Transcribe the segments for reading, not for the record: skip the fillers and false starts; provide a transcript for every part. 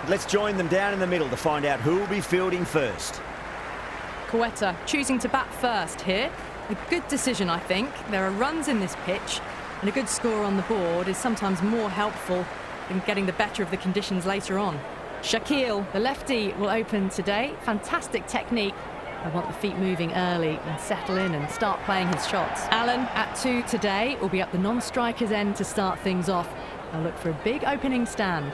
Let's join them down in the middle to find out who will be fielding first. Quetta choosing to bat first here. A good decision, I think. There are runs in this pitch, and a good score on the board is sometimes more helpful than getting the better of the conditions later on. Shaquille, the lefty, will open today. Fantastic technique. I want the feet moving early and settle in and start playing his shots. Allen at 2 today will be up the non-striker's end to start things off. I'll look for a big opening stand.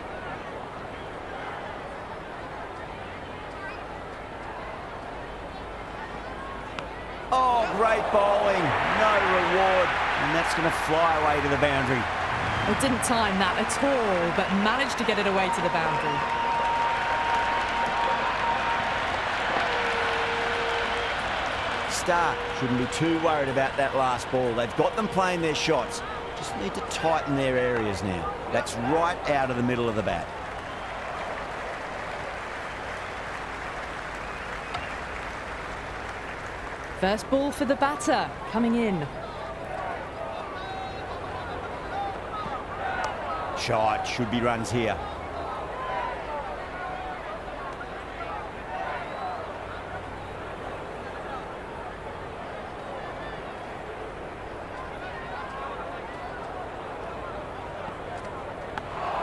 Oh, great bowling. No reward. And that's going to fly away to the boundary. I didn't time that at all, but managed to get it away to the boundary. Stark shouldn't be too worried about that last ball. They've got them playing their shots. Just need to tighten their areas now. That's right out of the middle of the bat. First ball for the batter, coming in. Shot, should be runs here.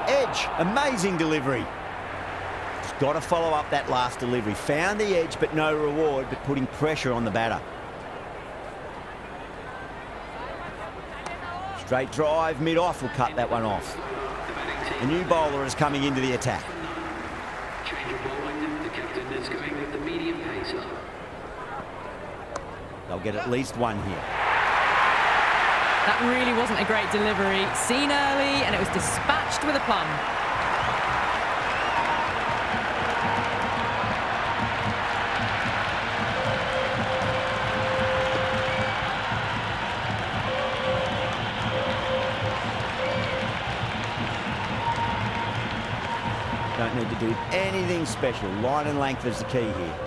Edge, amazing delivery. Just got to follow up that last delivery. Found the edge, but no reward, but putting pressure on the batter. Straight drive, mid-off will cut that one off. The new bowler is coming into the attack. They'll get at least one here. That really wasn't a great delivery. Seen early, and it was dispatched with a plum. Don't need to do anything special. Line and length is the key here.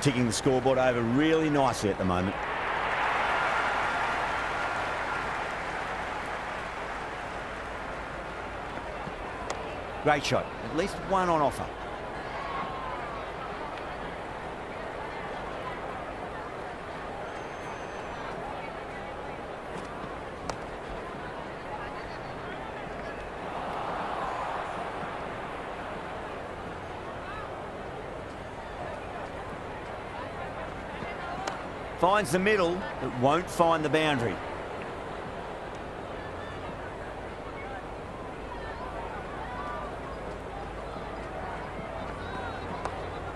Ticking the scoreboard over really nicely at the moment. Great shot. At least one on offer. Finds the middle, but won't find the boundary.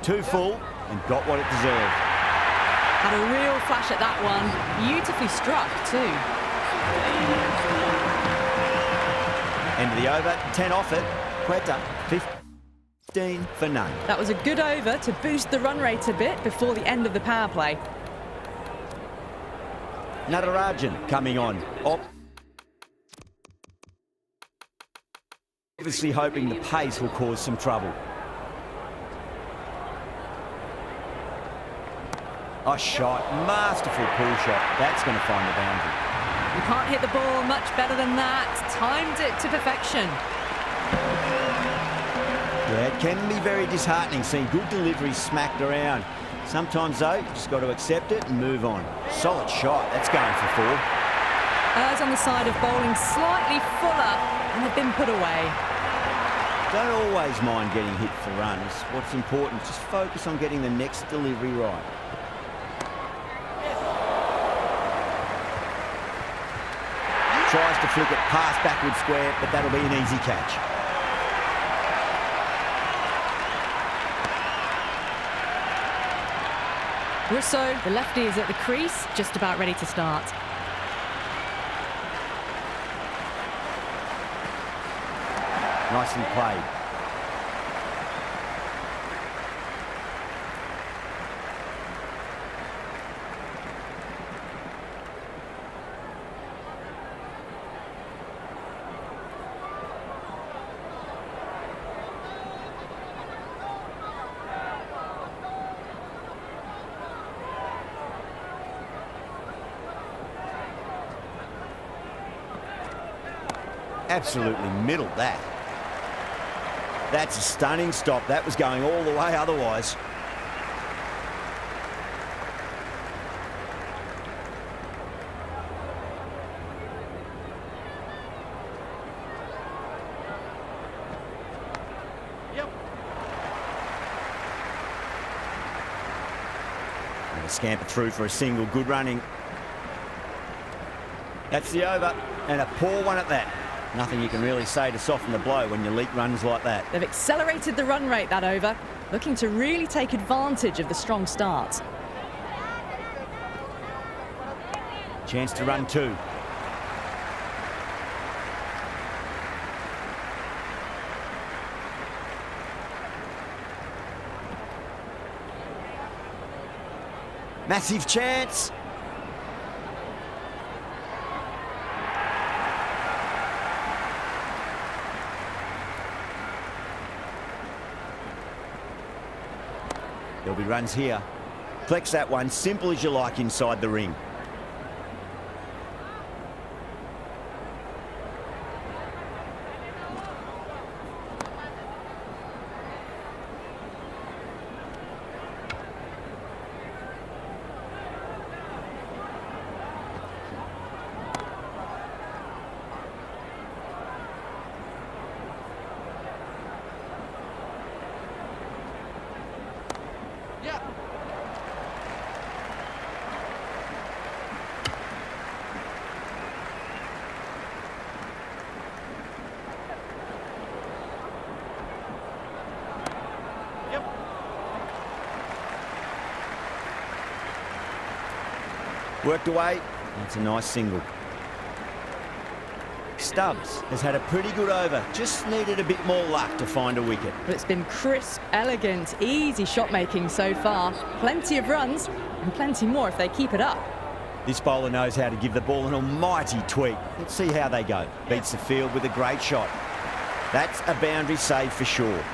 Too full and got what it deserved. Had a real flash at that one. Beautifully struck too. End of the over, 10 off it. Quetta, 15 for none. That was a good over to boost the run rate a bit before the end of the power play. Natarajan coming on. Obviously hoping the pace will cause some trouble. A shot, masterful pull shot. That's going to find the boundary. You can't hit the ball much better than that. Timed it to perfection. Yeah, it can be very disheartening seeing good deliveries smacked around. Sometimes, though, you just got to accept it and move on. Solid shot. That's going for 4. Errs on the side of bowling slightly fuller, and they've been put away. Don't always mind getting hit for runs. What's important is just focus on getting the next delivery right. Tries to flick it past backward square, but that'll be an easy catch. Russo, the lefty, is at the crease, just about ready to start. Nicely played. Absolutely middled that. That's a stunning stop. That was going all the way otherwise. Yep. And a scamper through for a single. Good running. That's the over. And a poor one at that. Nothing you can really say to soften the blow when you leak runs like that. They've accelerated the run rate that over, looking to really take advantage of the strong start. Chance to run 2. Massive chance. There'll be runs here. Flex that one, simple as you like inside the ring. Yep. Yep. Worked away. That's a nice single. Stubbs has had a pretty good over. Just needed a bit more luck to find a wicket. But it's been crisp, elegant, easy shot making so far. Plenty of runs and plenty more if they keep it up. This bowler knows how to give the ball an almighty tweak. Let's see how they go. Beats the field with a great shot. That's a boundary save for sure.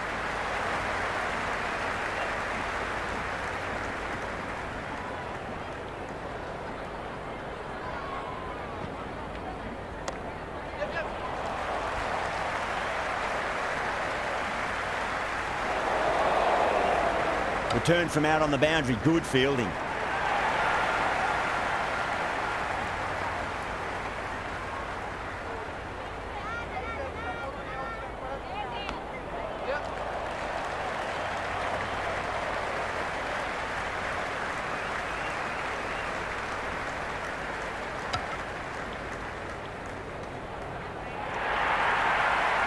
Return from out on the boundary, good fielding.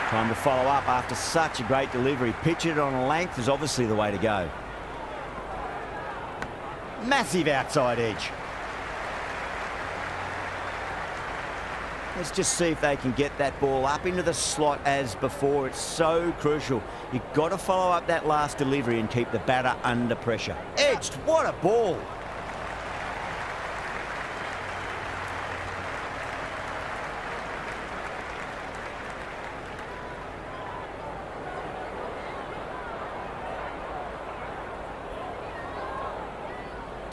Time to follow up after such a great delivery. Pitch it on a length is obviously the way to go. Massive outside edge. Let's just see if they can get that ball up into the slot as before. It's so crucial. You've got to follow up that last delivery and keep the batter under pressure. Edged, what a ball.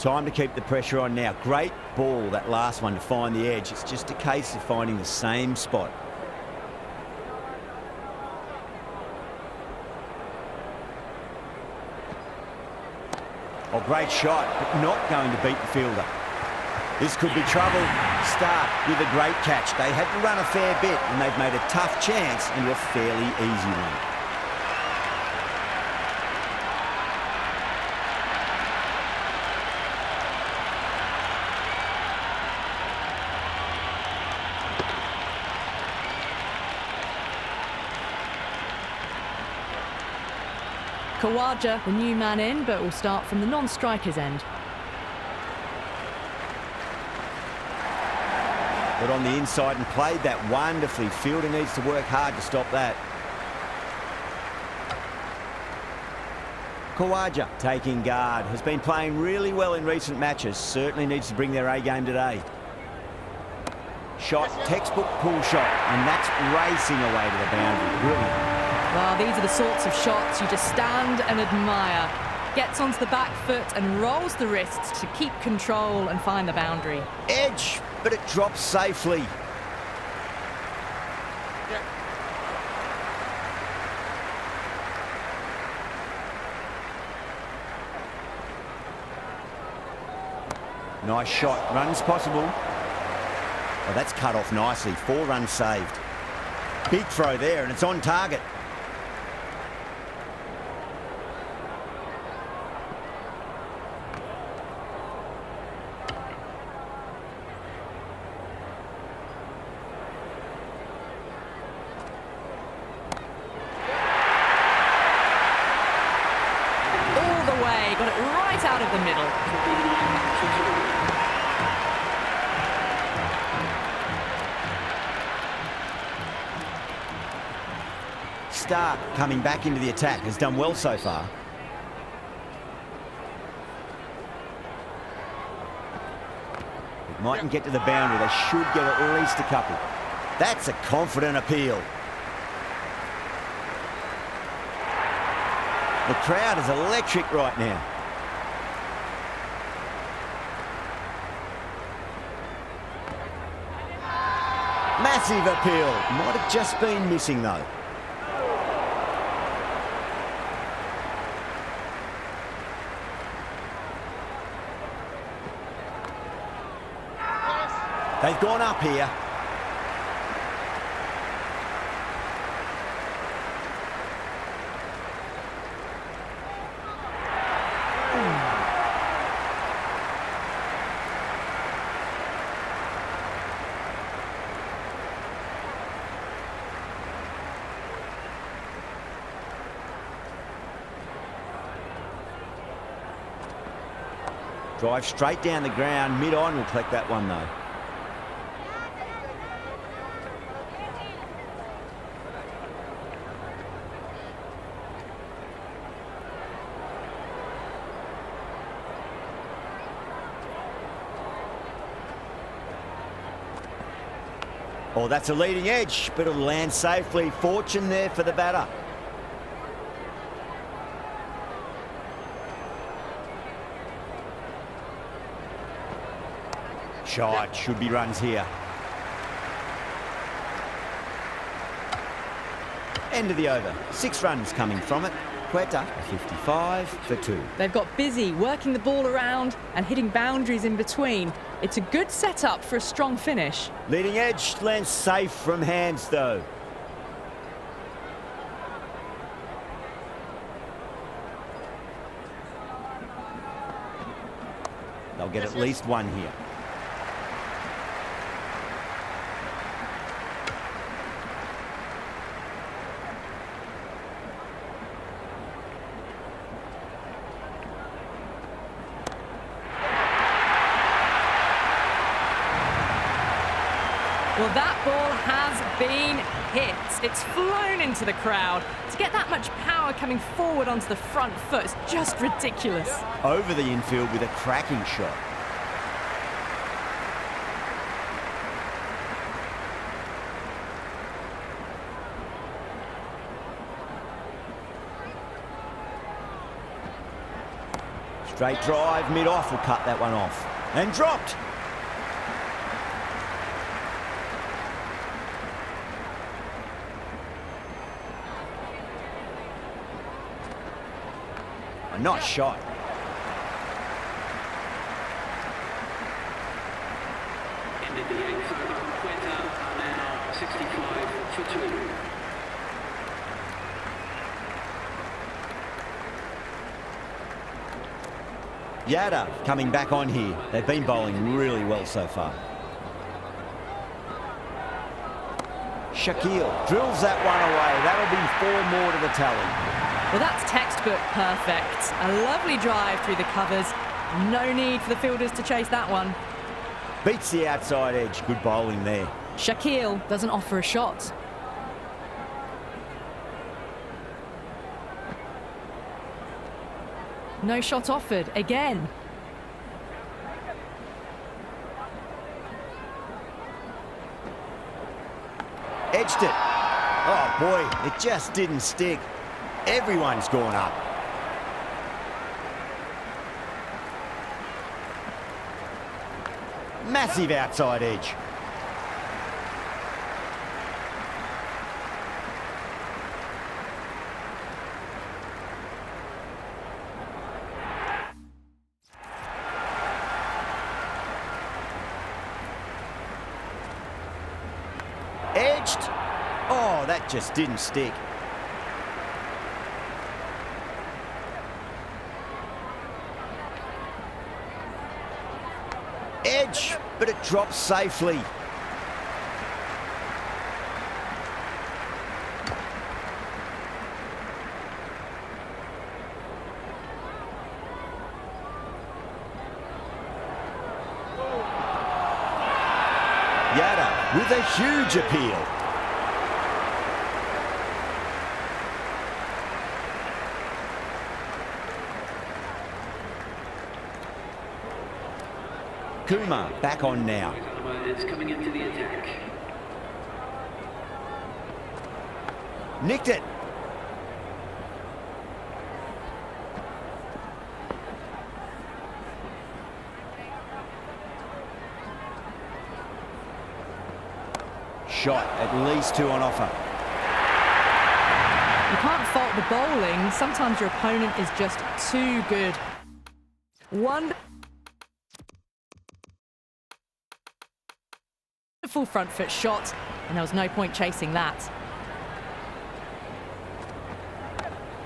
Time to keep the pressure on now. Great ball, that last one, to find the edge. It's just a case of finding the same spot. Oh, great shot, but not going to beat the fielder. This could be trouble. Stark with a great catch. They had to run a fair bit, and they've made a tough chance into a fairly easy one. Khawaja, the new man in, but will start from the non-striker's end. Got on the inside and played that wonderfully. Fielder needs to work hard to stop that. Khawaja taking guard. Has been playing really well in recent matches. Certainly needs to bring their A game today. Shot, textbook pull shot, and that's racing away to the boundary. Brilliant. Well, these are the sorts of shots you just stand and admire. Gets onto the back foot and rolls the wrists to keep control and find the boundary. Edge, but it drops safely. Yeah. Nice shot. Runs possible. Oh, that's cut off nicely. 4 runs saved. Big throw there, and it's on target. Got it right out of the middle. Stark coming back into the attack. Has done well so far. It mightn't get to the boundary. They should get at least a couple. That's a confident appeal. The crowd is electric right now. Massive appeal. Might have just been missing though. They've gone up here. Drive straight down the ground. Mid-on will collect that one though. Oh, that's a leading edge, but it'll land safely. Fortune there for the batter. Shot, should be runs here. End of the over. 6 runs coming from it. Quetta, 55 for 2. They've got busy working the ball around and hitting boundaries in between. It's a good setup for a strong finish. Leading edge lands safe from hands though. They'll get at least one here. Well, that ball has been hit. It's flown into the crowd. To get that much power coming forward onto the front foot is just ridiculous. Over the infield with a cracking shot. Straight drive, mid-off will cut that one off. And dropped. A nice shot. Ended the eighth over. Quetta are now 65 for 2. Yada coming back on here. They've been bowling really well so far. Shaquille drills that one away. That'll be 4 more to the tally. Well, that's textbook perfect. A lovely drive through the covers. No need for the fielders to chase that one. Beats the outside edge. Good bowling there. Shaquille doesn't offer a shot. No shot offered again. Edged it. Oh boy, it just didn't stick. Everyone's gone up. Massive outside edge. Edged. Oh, that just didn't stick. Edge, but it drops safely. Yada with a huge appeal. Kumar back on now. It's coming into the attack. Nicked it. Shot, at least 2 on offer. You can't fault the bowling. Sometimes your opponent is just too good. Wonderful front foot shot, and there was no point chasing that.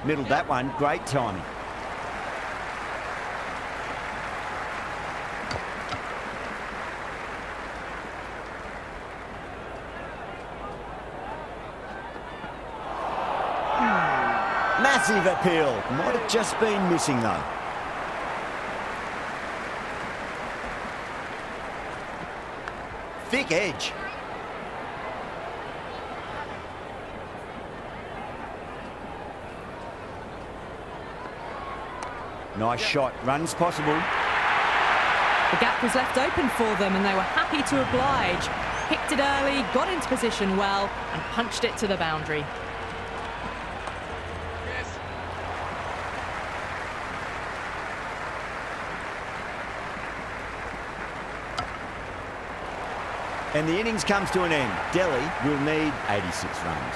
Middled that one, great timing. Massive appeal. Might have just been missing though. Thick edge. Nice shot. Runs possible. The gap was left open for them and they were happy to oblige. Picked it early, got into position well and punched it to the boundary. And the innings comes to an end. Delhi will need 86 runs.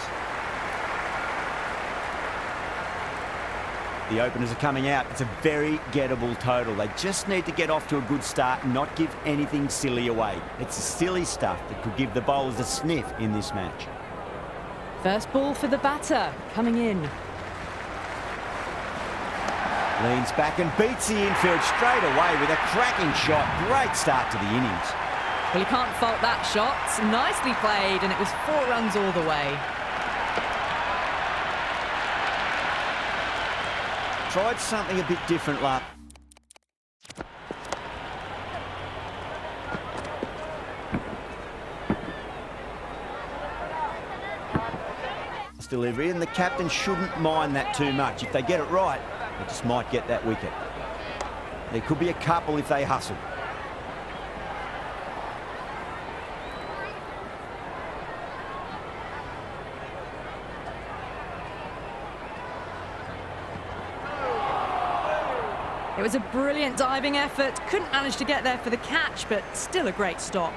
The openers are coming out. It's a very gettable total. They just need to get off to a good start and not give anything silly away. It's the silly stuff that could give the bowlers a sniff in this match. First ball for the batter, coming in. Leans back and beats the infield straight away with a cracking shot. Great start to the innings. Well, you can't fault that shot. Nicely played, and it was 4 runs all the way. Tried something a bit different last. Delivery, and the captain shouldn't mind that too much. If they get it right, they just might get that wicket. There could be a couple if they hustle. It was a brilliant diving effort. Couldn't manage to get there for the catch, but still a great stop.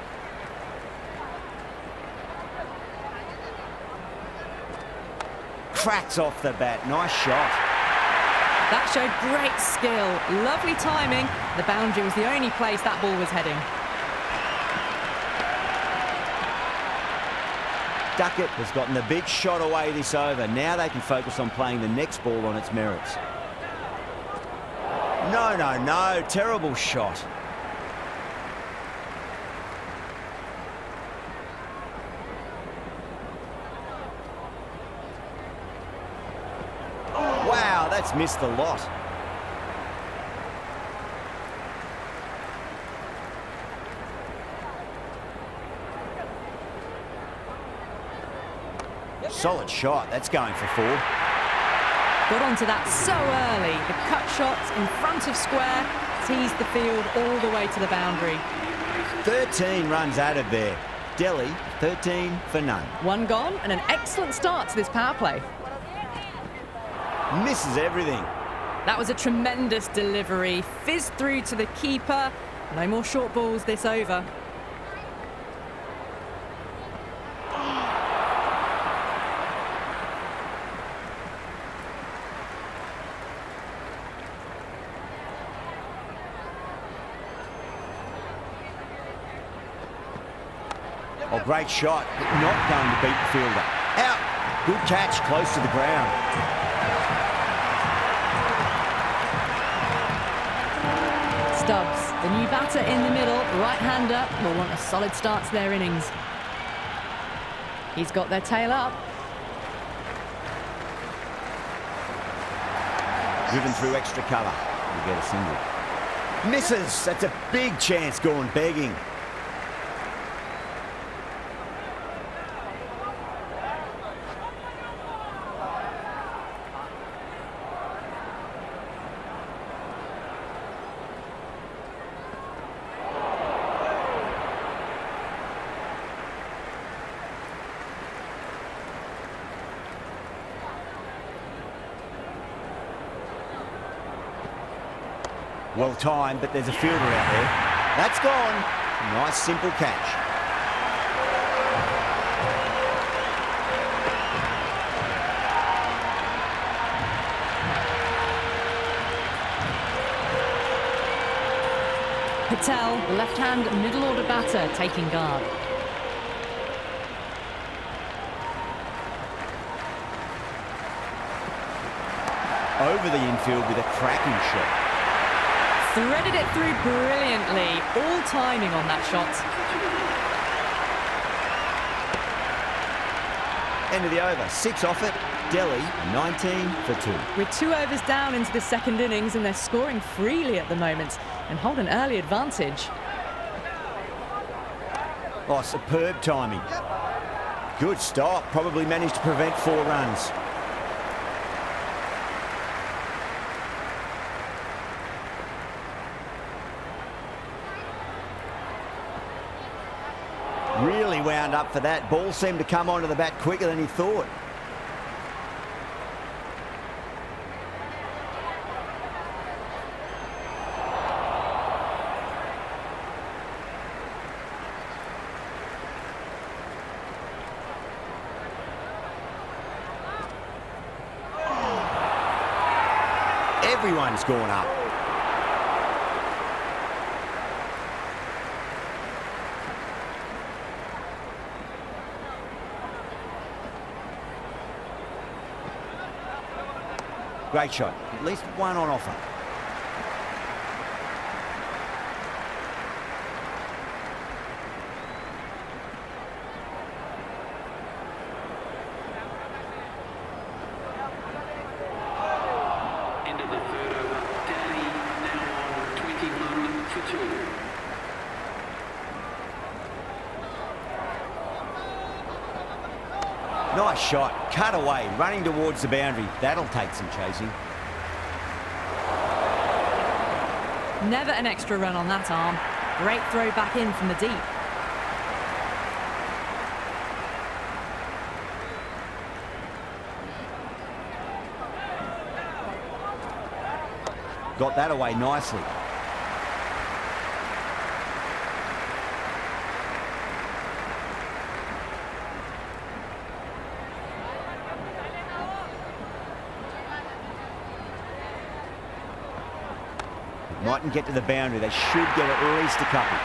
Cracks off the bat. Nice shot. That showed great skill. Lovely timing. The boundary was the only place that ball was heading. Duckett has gotten the big shot away this over. Now they can focus on playing the next ball on its merits. No, no, no. Terrible shot. Wow, that's missed a lot. Solid shot. That's going for 4. Got onto that so early. The cut shot in front of square teased the field all the way to the boundary. 13 runs added there. Delhi, 13 for none. 1 gone and an excellent start to this power play. Misses everything. That was a tremendous delivery. Fizzed through to the keeper. No more short balls this over. Oh, great shot, but not going to beat the fielder. Out. Good catch, close to the ground. Stubbs, the new batter in the middle, right-hander, will want a solid start to their innings. He's got their tail up. Driven through extra cover. You get a single. Misses. That's a big chance going begging. Well timed, but there's a fielder out there. That's gone. Nice simple catch. Patel, the left-hand middle order batter, taking guard. Over the infield with a cracking shot. Threaded it through brilliantly. All timing on that shot. End of the over. 6 off it. Delhi, 19 for 2. We're 2 overs down into the second innings and they're scoring freely at the moment and hold an early advantage. Oh, superb timing. Good stop. Probably managed to prevent 4 runs. Really wound up for that. Ball seemed to come onto the bat quicker than he thought. Everyone's gone up. Great shot. At least one on offer. End of the third over. Delhi now on 21 for 2. Nice shot. Cut away. Running towards the boundary. That'll take some chasing. Never an extra run on that arm. Great throw back in from the deep. Got that away nicely. Mightn't get to the boundary. They should get at least a couple.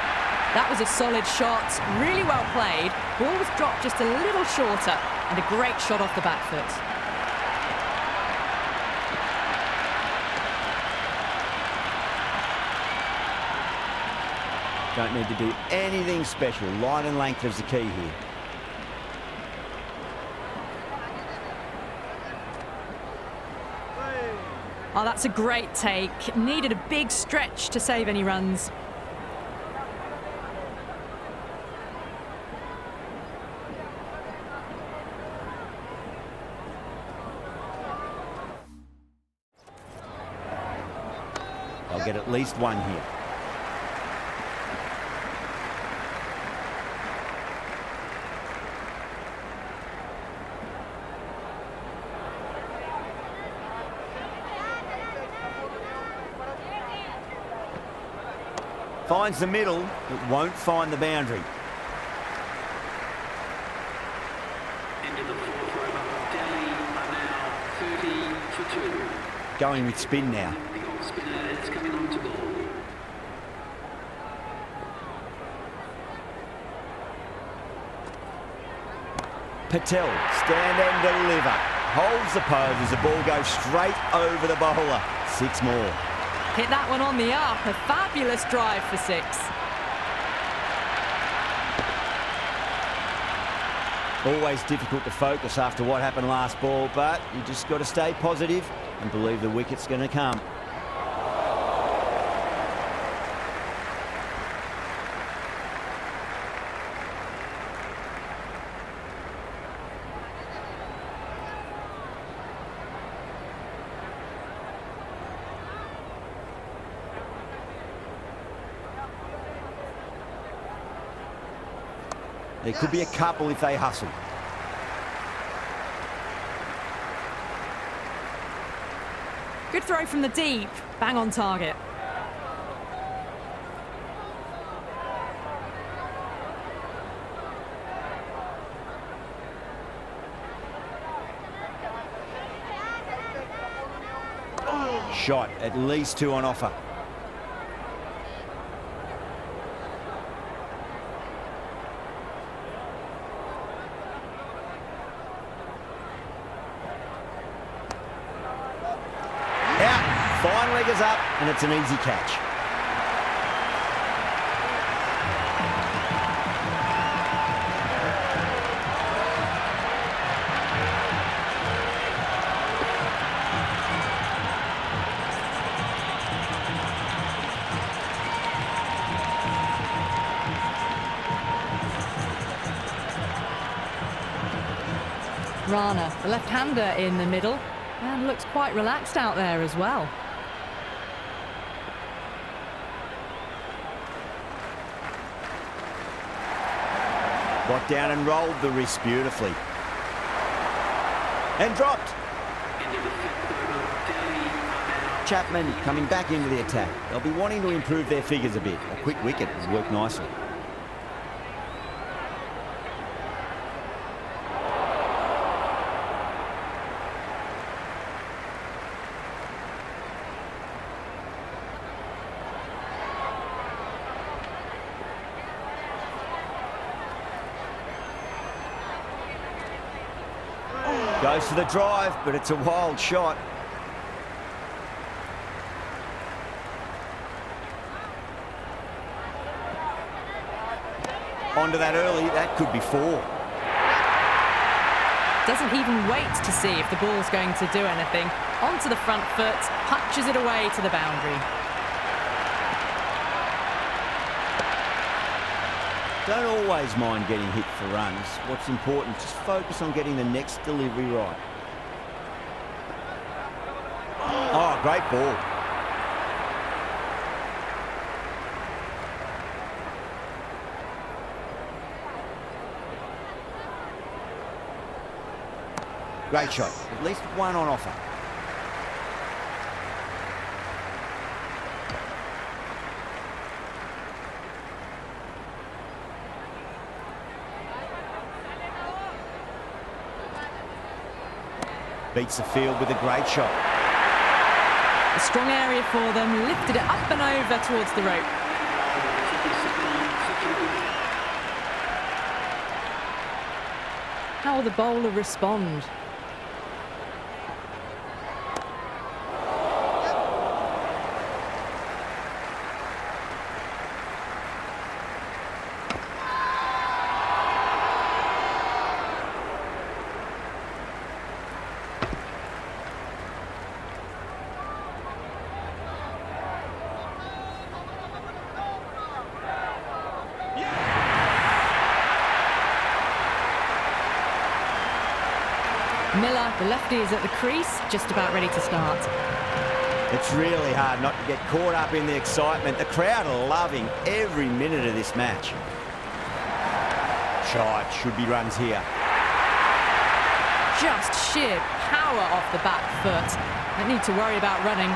That was a solid shot, really well played. Ball was dropped just a little shorter, and a great shot off the back foot. Don't need to do anything special. Line and length is the key here. Oh, that's a great take. Needed a big stretch to save any runs. They'll get at least one here. Finds the middle, but won't find the boundary. End of the fourth over. Delhi are now 30 for 2. Going with spin now. The off spinner is coming on to ball. Patel, stand and deliver. Holds the pose as the ball goes straight over the bowler. 6 more. Hit that one on the up. A fabulous drive for 6. Always difficult to focus after what happened last ball, but you just got to stay positive and believe the wicket's going to come. There could be a couple if they hustle. Good throw from the deep. Bang on target. Shot, at least 2 on offer. Fine leg is up, and it's an easy catch. Rana, the left-hander in the middle, and looks quite relaxed out there as well. Got down and rolled the wrist beautifully. And dropped. Chapman coming back into the attack. They'll be wanting to improve their figures a bit. A quick wicket has worked nicely. Goes for the drive, but it's a wild shot. Onto that early, that could be 4. Doesn't even wait to see if the ball's going to do anything. Onto the front foot, punches it away to the boundary. Don't always mind getting hit for runs. What's important, just focus on getting the next delivery right. Oh, great ball. Great shot. At least 1 on offer. Beats the field with a great shot. A strong area for them, lifted it up and over towards the rope. How will the bowler respond? Miller, the lefty, is at the crease, just about ready to start. It's really hard not to get caught up in the excitement. The crowd are loving every minute of this match. Shot, should be runs here. Just sheer power off the back foot. Don't need to worry about running.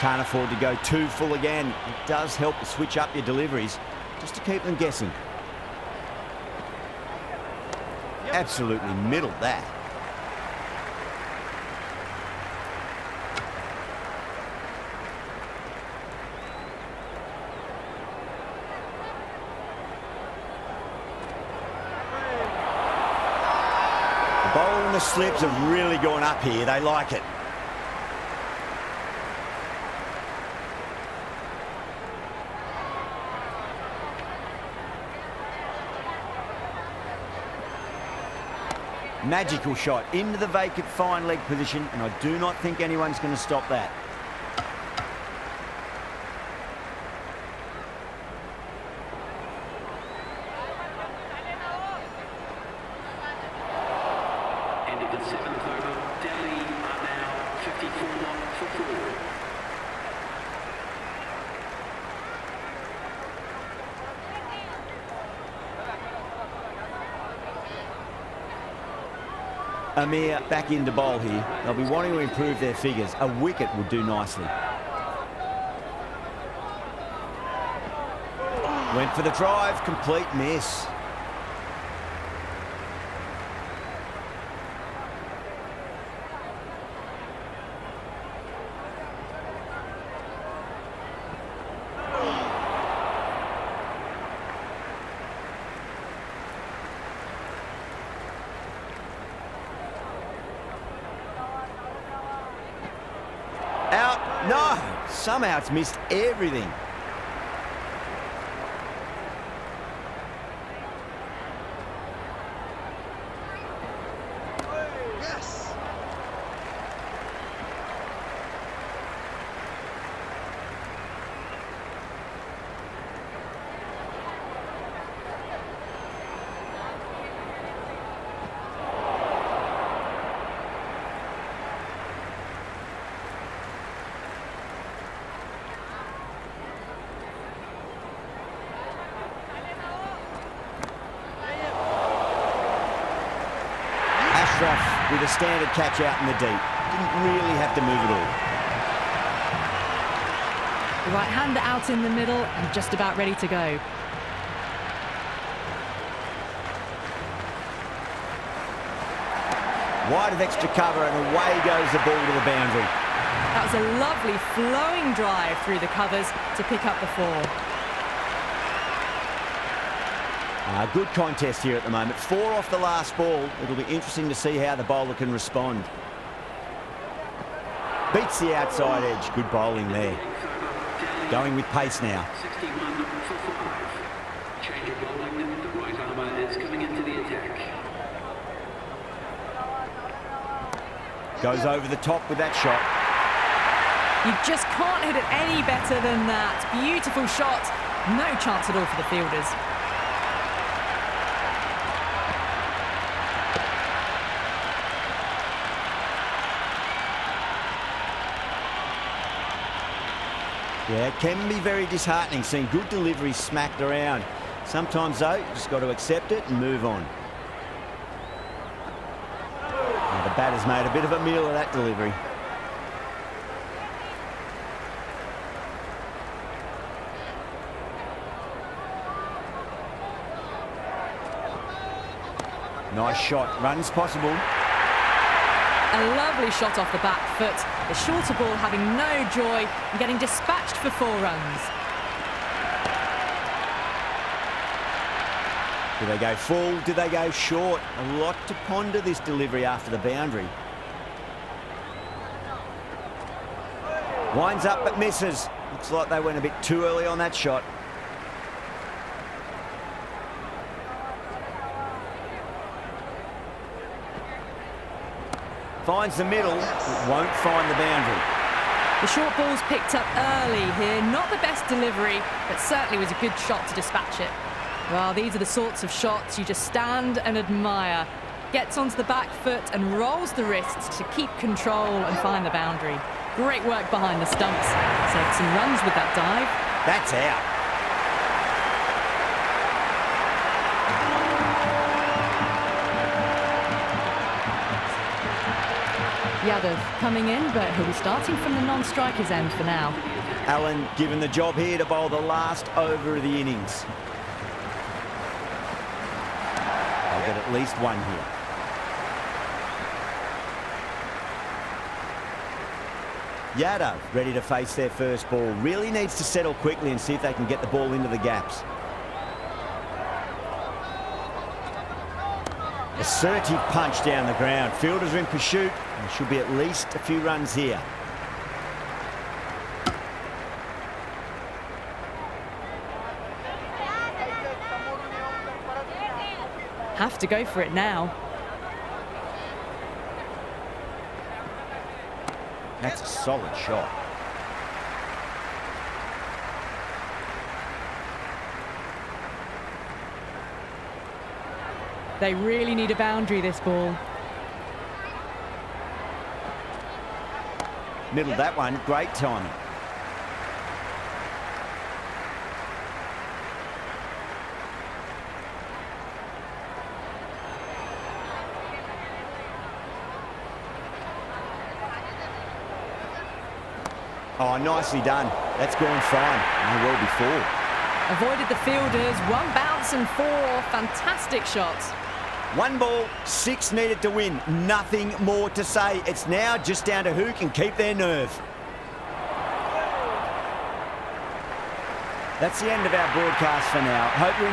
Can't afford to go too full again. It does help to switch up your deliveries, just to keep them guessing. Absolutely middled that. The bowl and the slips have really gone up here. They like it. Magical shot into the vacant fine leg position, and I do not think anyone's going to stop that. End of the seventh over. Delhi are now 54 for 4. Amir back into bowl here. They'll be wanting to improve their figures. A wicket would do nicely. Went for the drive, complete miss. Out. No! Somehow it's missed everything. Yes! With a standard catch out in the deep. Didn't really have to move at all. The right-hander out in the middle and just about ready to go. Wide of extra cover and away goes the ball to the boundary. That was a lovely flowing drive through the covers to pick up the 4. Good contest here at the moment. 4 off the last ball. It'll be interesting to see how the bowler can respond. Beats the outside edge. Good bowling there. Going with pace now. 61 for 5. Change of bowling. The right armour is coming into the attack. Goes over the top with that shot. You just can't hit it any better than that. Beautiful shot. No chance at all for the fielders. Yeah, it can be very disheartening seeing good deliveries smacked around. Sometimes, though, you just got to accept it and move on. Now, the batter's made a bit of a meal of that delivery. Nice shot. Runs possible. A lovely shot off the back foot. The shorter ball having no joy and getting dispatched for 4 runs. Do they go full? Do they go short? A lot to ponder this delivery after the boundary. Winds up but misses. Looks like they went a bit too early on that shot. Finds the middle, but won't find the boundary. The short ball's picked up early here. Not the best delivery, but certainly was a good shot to dispatch it. Well, these are the sorts of shots you just stand and admire. Gets onto the back foot and rolls the wrists to keep control and find the boundary. Great work behind the stumps. Saved some runs with that dive. That's out. Yadav coming in, but he'll be starting from the non-striker's end for now. Allen given the job here to bowl the last over of the innings. They'll get at least 1 here. Yadav ready to face their first ball. Really needs to settle quickly and see if they can get the ball into the gaps. Assertive punch down the ground. Fielders are in pursuit. There should be at least a few runs here. Have to go for it now. That's a solid shot. They really need a boundary, this ball. Middled that one. Great timing. Oh, nicely done. That's gone fine. May well be 4. Avoided the fielders. 1 bounce and 4. Fantastic shots. 1 ball, 6 needed to win. Nothing more to say. It's now just down to who can keep their nerve. That's the end of our broadcast for now. Hope you